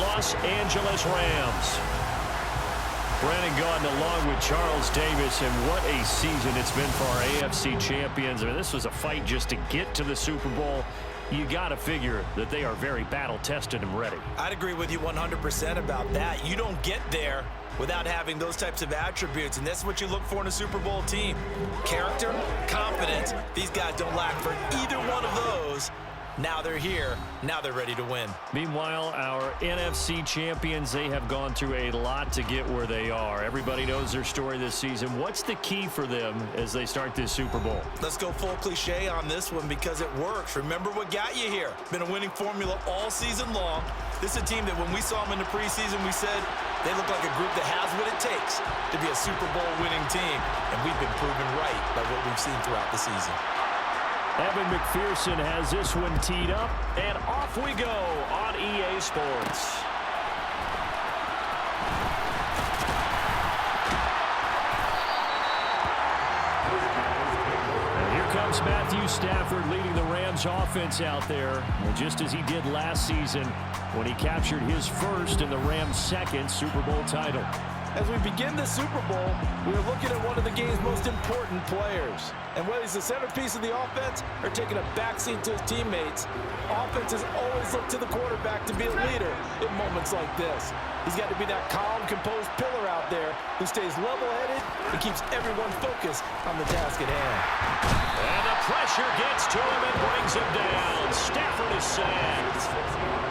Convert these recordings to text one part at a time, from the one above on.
Los Angeles Rams. Brandon Gaudin along with Charles Davis, and what a season it's been for our AFC champions. I mean, this was a fight just to get to the Super Bowl. You got to figure that they are very battle-tested and ready. I'd agree with you 100% about that. You don't get there without having those types of attributes, and that's what you look for in a Super Bowl team. Character, confidence. These guys don't lack for either one of those. Now they're here. Now they're ready to win. Meanwhile, our NFC champions, they have gone through a lot to get where they are. Everybody knows their story this season. What's the key for them as they start this Super Bowl? Let's go full cliche on this one because it works. Remember what got you here. Been a winning formula all season long. This is a team that when we saw them in the preseason, we said they look like a group that has what it takes to be a Super Bowl winning team. And we've been proven right by what we've seen throughout the season. Evan McPherson has this one teed up, and off we go on EA Sports. And here comes Matthew Stafford leading the Rams offense out there, just as he did last season when he captured his first and the Rams' second Super Bowl title. As we begin the Super Bowl, we're looking at one of the game's most important players. And whether he's the centerpiece of the offense or taking a backseat to his teammates, offenses always look to the quarterback to be a leader in moments like this. He's got to be that calm, composed pillar out there who stays level-headed and keeps everyone focused on the task at hand. And the pressure gets to him and brings him down. Stafford is sacked.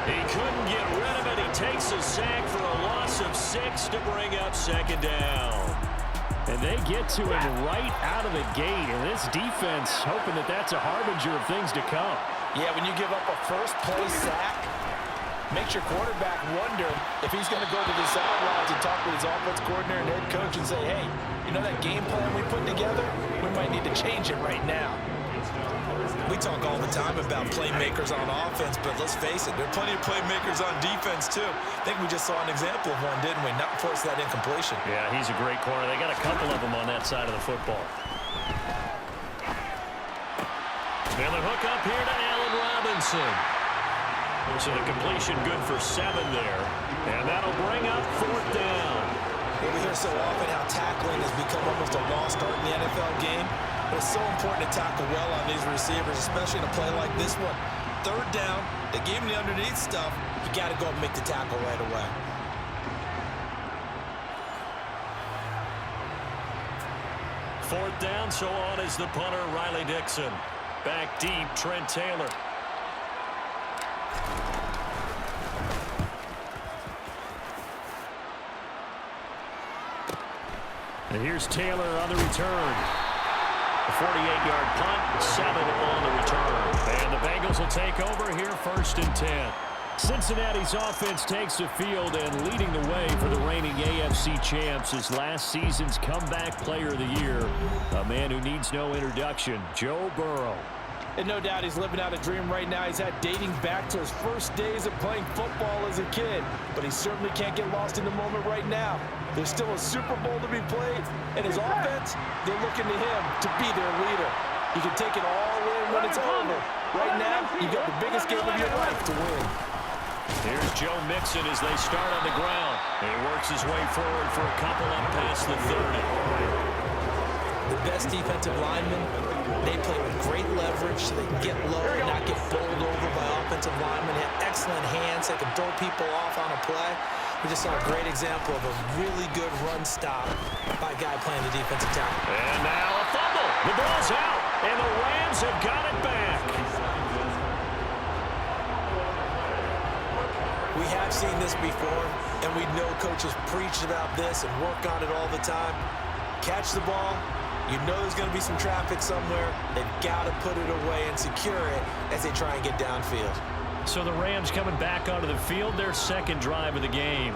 He couldn't get rid of it. He takes a sack for a loss of 6 to bring up second down. And they get to him right out of the gate. And this defense hoping that that's a harbinger of things to come. Yeah, when you give up a first-play sack, makes your quarterback wonder if he's going to go to the sidelines and talk with his offense coordinator and head coach and say, hey, you know that game plan we put together? We might need to change it right now. We talk all the time about playmakers on offense, but let's face it, there are plenty of playmakers on defense, too. I think we just saw an example of one, didn't we? Not force that incompletion. Yeah, he's a great corner. They got a couple of them on that side of the football. And the hook up here to Allen Robinson. So the completion good for 7 there. And that'll bring up 4th down. We hear so often how tackling has become almost a lost art in the NFL game. But it's so important to tackle well on these receivers, especially in a play like this one. 3rd down, they gave him the underneath stuff. You got to go and make the tackle right away. Fourth down, so on is the punter, Riley Dixon. Back deep, Trent Taylor. And here's Taylor on the return. A 48-yard punt, 7 on the return. And the Bengals will take over here 1st and 10. Cincinnati's offense takes the field and leading the way for the reigning AFC champs is last season's comeback player of the year, a man who needs no introduction, Joe Burrow. And no doubt he's living out a dream right now. He's had dating back to his first days of playing football as a kid. But he certainly can't get lost in the moment right now. There's still a Super Bowl to be played. And his offense, they're looking to him to be their leader. He can take it all in when it's over. Right now, you've got the biggest game of your life to win. Here's Joe Mixon as they start on the ground. And he works his way forward for a couple up past the 30. The best defensive linemen, they play with great leverage so they can get low and not get bowled over by offensive linemen. They have excellent hands. They can throw people off on a play. We just saw a great example of a really good run stop by a guy playing the defensive tackle. And now a fumble. The ball's out, and the Rams have got it back. We have seen this before, and we know coaches preach about this and work on it all the time. Catch the ball. You know there's going to be some traffic somewhere. They've got to put it away and secure it as they try and get downfield. So the Rams coming back onto the field, their second drive of the game.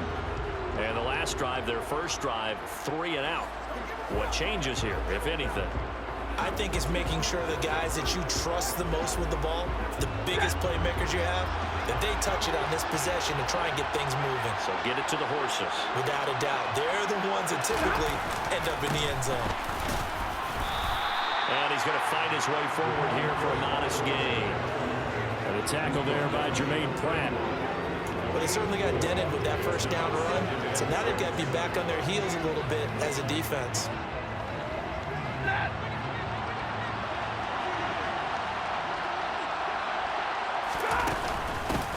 And the last drive, their first drive, 3 and out. What changes here, if anything? I think it's making sure the guys that you trust the most with the ball, the biggest playmakers you have, that they touch it on this possession to try and get things moving. So get it to the horses. Without a doubt. They're the ones that typically end up in the end zone. And he's going to fight his way forward here for a modest gain. And a tackle there by Jermaine Pratt. but they certainly got dented with that first down run. So now they've got to be back on their heels a little bit as a defense.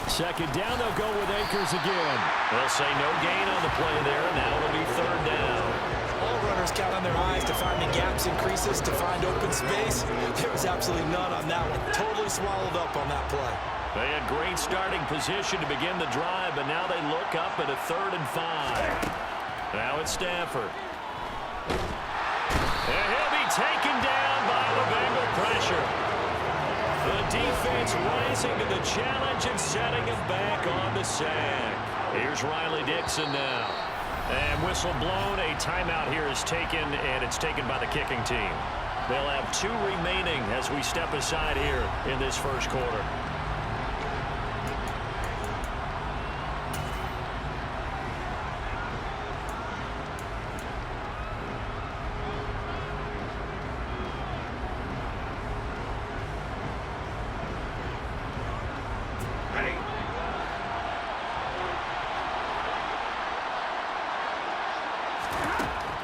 Second down, they'll go with Akers again. They'll say no gain on the play there, and now it'll be third down. All runners count on their eyes to find the gaps and creases, to find open space. There was absolutely none on that one. Totally swallowed up on that play. They had great starting position to begin the drive, but now they look up at a 3rd and 5. Now it's Stafford. And he'll be taken down by the Bengal pressure. The defense rising to the challenge and setting him back on the sack. Here's Riley Dixon now. And whistle blown. A timeout here is taken, and it's taken by the kicking team. They'll have 2 remaining as we step aside here in this first quarter.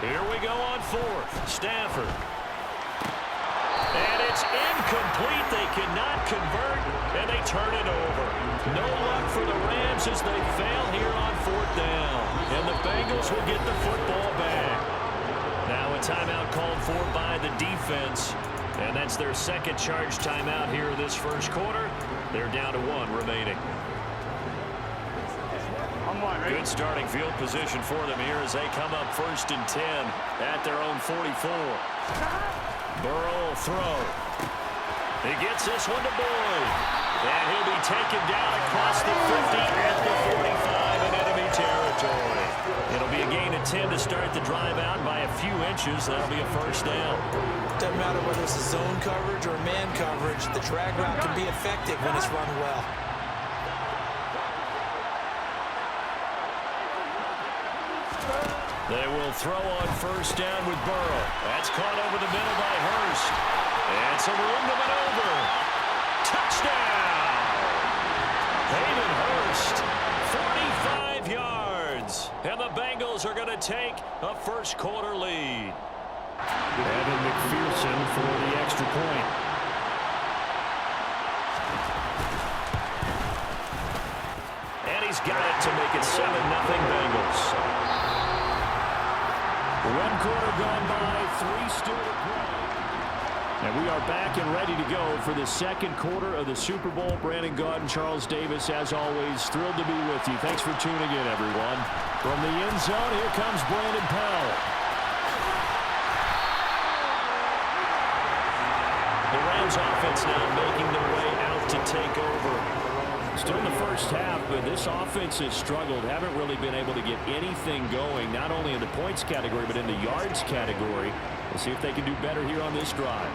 Here we go on 4th. Stafford. And it's incomplete. They cannot convert, and they turn it over. No luck for the Rams as they fail here on 4th down. And the Bengals will get the football back. Now a timeout called for by the defense. And that's their second charge timeout here in this first quarter. They're down to 1 remaining. Good starting field position for them here as they come up 1st and 10 at their own 44. Burrow will throw. He gets this one to Boyd. And he'll be taken down across the 50 at the 45 in enemy territory. It'll be a gain of 10 to start the drive out by a few inches. That'll be a first down. Doesn't matter whether it's a zone coverage or man coverage. The drag route can be effective when it's run well. They will throw on 1st down with Burrow. That's caught over the middle by Hurst. And some room to maneuver. Touchdown! Hayden Hurst, 45 yards. And the Bengals are going to take a first quarter lead. Evan McPherson for the extra point. And he's got it to make it 7-0 Bengals. 1 quarter gone by, 3 still to play. And we are back and ready to go for the second quarter of the Super Bowl. Brandon Gaudin, Charles Davis, as always, thrilled to be with you. Thanks for tuning in, everyone. From the end zone, here comes Brandon Powell. The Rams offense now making their way out to take over. Still in the first half, but this offense has struggled. Haven't really been able to get anything going, not only in the points category, but in the yards category. We'll see if they can do better here on this drive.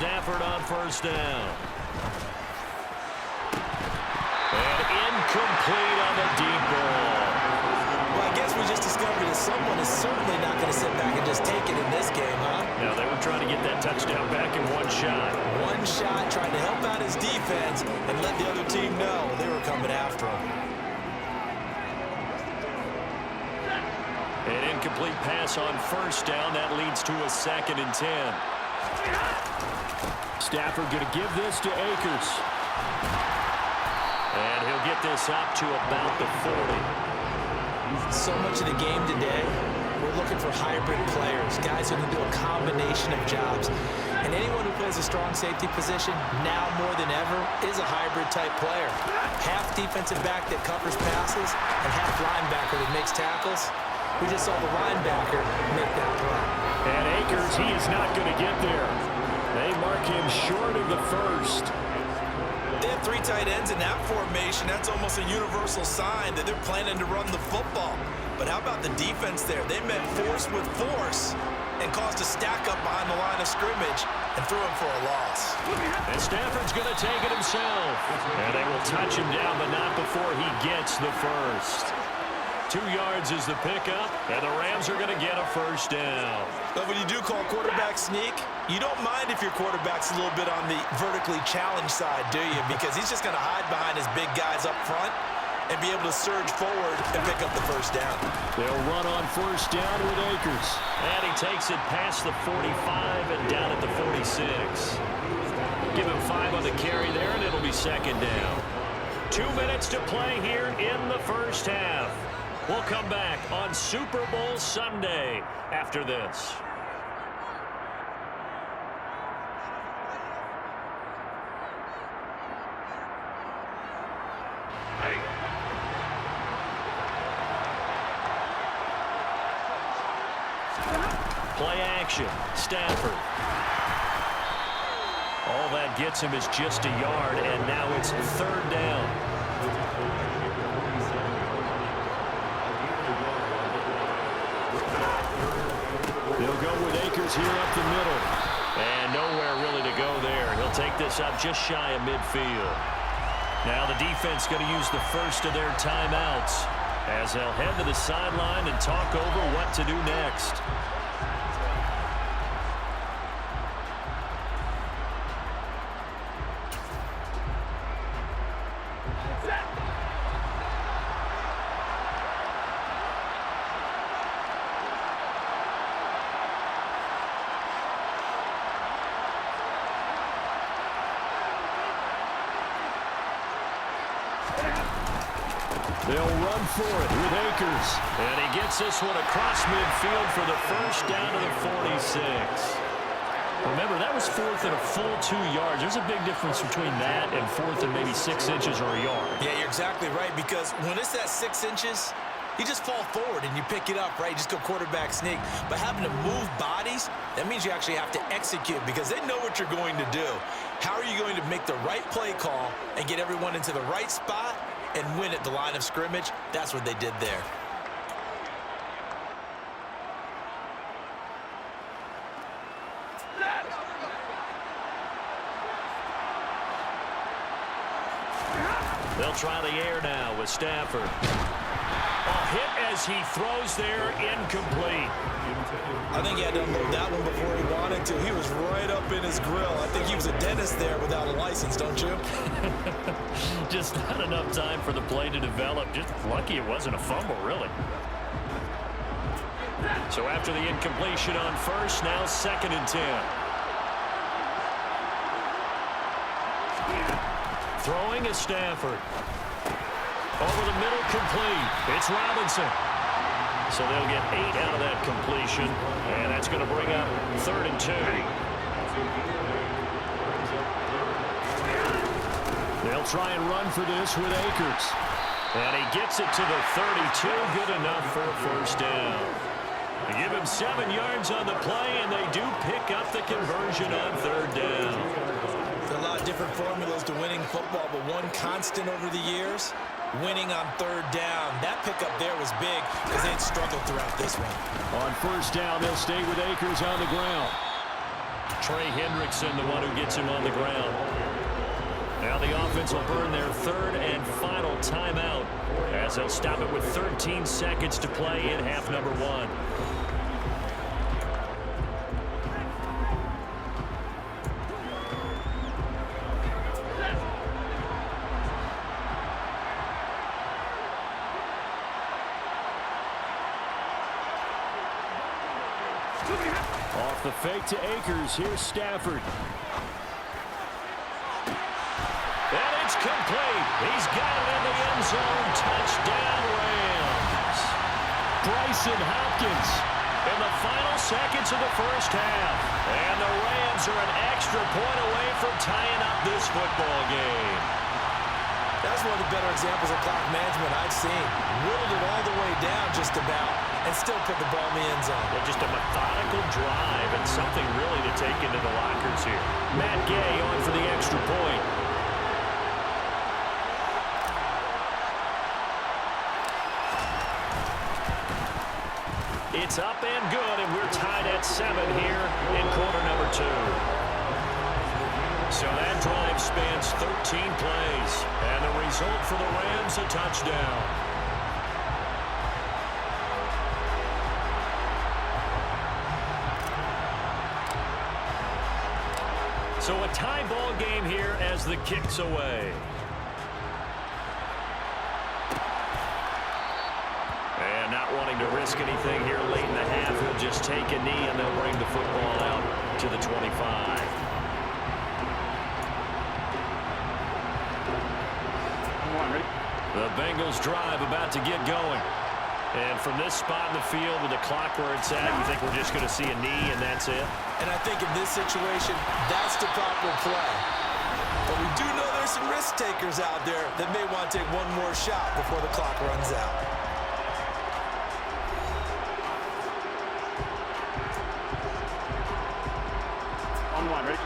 Stafford on 1st down. And incomplete on the deep ball. Well, I guess we just discovered that someone is certainly not going to sit back and just take it in this game, huh? No, they were trying to get that touchdown back in 1 shot. 1 shot, trying to help out his defense and let the other team know they were coming after him. An incomplete pass on 1st down. That leads to a 2nd and 10. Stafford going to give this to Akers. And he'll get this up to about the 40. So much of the game today, we're looking for hybrid players, guys who can do a combination of jobs. And anyone who plays a strong safety position, now more than ever, is a hybrid-type player. Half defensive back that covers passes and half linebacker that makes tackles. We just saw the linebacker make that play. And Akers, he is not going to get there. They mark him short of the 1st. They have 3 tight ends in that formation. That's almost a universal sign that they're planning to run the football. but how about the defense there? They met force with force and caused a stack up behind the line of scrimmage and threw him for a loss. And Stafford's going to take it himself. And they will touch him down, but not before he gets the first. 2 yards is the pickup, and the Rams are going to get a first down. But when you do call quarterback sneak, you don't mind if your quarterback's a little bit on the vertically challenged side, do you? Because he's just going to hide behind his big guys up front and be able to surge forward and pick up the first down. They'll run on first down with Akers. And he takes it past the 45 and down at the 46. Give him 5 on the carry there, and it'll be second down. 2 minutes to play here in the first half. We'll come back on Super Bowl Sunday after this. Play action. Stafford. All that gets him is just a yard, and now it's third down. They'll go with Akers here up the middle. And nowhere really to go there. He'll take this up just shy of midfield. Now the defense going to use the first of their timeouts as they'll head to the sideline and talk over what to do next. They'll run for it with Akers. And he gets this one across midfield for the first down to the 46. Remember, that was fourth and a full 2 yards. There's a big difference between that and fourth and maybe 6 inches or a yard. Yeah, you're exactly right, because when it's that 6 inches, you just fall forward and you pick it up, right? You just go quarterback sneak. But having to move bodies, that means you actually have to execute because they know what you're going to do. How are you going to make the right play call and get everyone into the right spot and win at the line of scrimmage? That's what they did there. They'll try the air now with Stafford. A hit as he throws there, incomplete. I think he had to unload that one before he wanted to. He was right up in his grill. I think he was a dentist there without a license, don't you? Just not enough time for the play to develop. Just lucky it wasn't a fumble, really. So after the incompletion on first, now 2nd and 10. Throwing is Stafford. Over the middle, complete. It's Robinson. So they'll get 8 out of that completion, and that's going to bring up 3rd and 2. They'll try and run for this with Akers. And he gets it to the 32. Good enough for a first down. They give him 7 yards on the play, and they do pick up the conversion on 3rd down. There are a lot of different formulas to winning football, but one constant over the years, winning on 3rd down. That pickup there was big because they had struggled throughout this one. On first down, they'll stay with Akers on the ground. Trey Hendrickson, the one who gets him on the ground. Now the offense will burn their 3rd and final timeout as they'll stop it with 13 seconds to play in half number 1. Off the fake to Akers. Here's Stafford. And it's complete. He's got it in the end zone. Touchdown, Rams. Bryson Hopkins in the final seconds of the first half. And the Rams are an extra point away from tying up this football game. That's one of the better examples of clock management I've seen. Whittled it all the way down just about and still put the ball in the end zone. Yeah, just a methodical drive and something really to take into the lockers here. Matt Gay on for the extra point. It's up and good, and we're tied at 7 here in quarter number 2. So that drive spans 13 plays, and the result for the Rams, a touchdown. So a tie ball game here as the kick's away. And not wanting to risk anything here late in the half, he'll just take a knee and they'll bring the football out to the 25. The Bengals drive about to get going. And from this spot in the field with the clock where it's at, you think we're just going to see a knee and that's it? And I think in this situation, that's the proper play. But we do know there's some risk takers out there that may want to take one more shot before the clock runs out. On one, ready?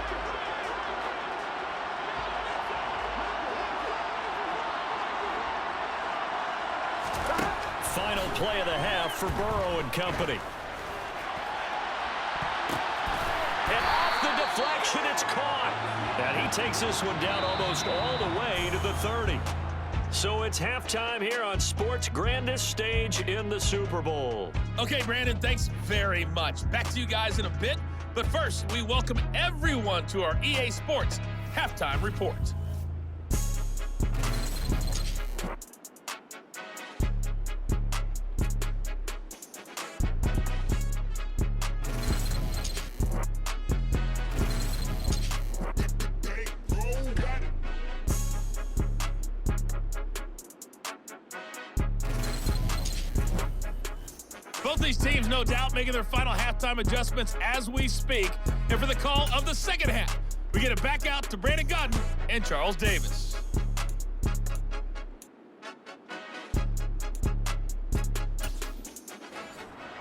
Final play of the half for Burrow and company. And off the deflection, it's caught. And he takes this one down almost all the way to the 30. So it's halftime here on sports' grandest stage in the Super Bowl. Okay, Brandon, thanks very much. Back to you guys in a bit. But first, we welcome everyone to our EA Sports Halftime Report. Both these teams, no doubt, making their final halftime adjustments as we speak. And for the call of the second half, we get it back out to Brandon Godden and Charles Davis.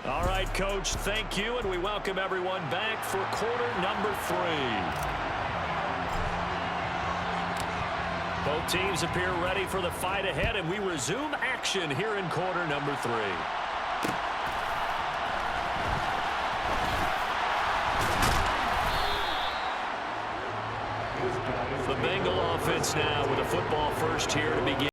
All right, Coach, thank you, and we welcome everyone back for quarter number 3. Both teams appear ready for the fight ahead, and we resume action here in quarter number 3. The Bengal offense now with a football first here to begin.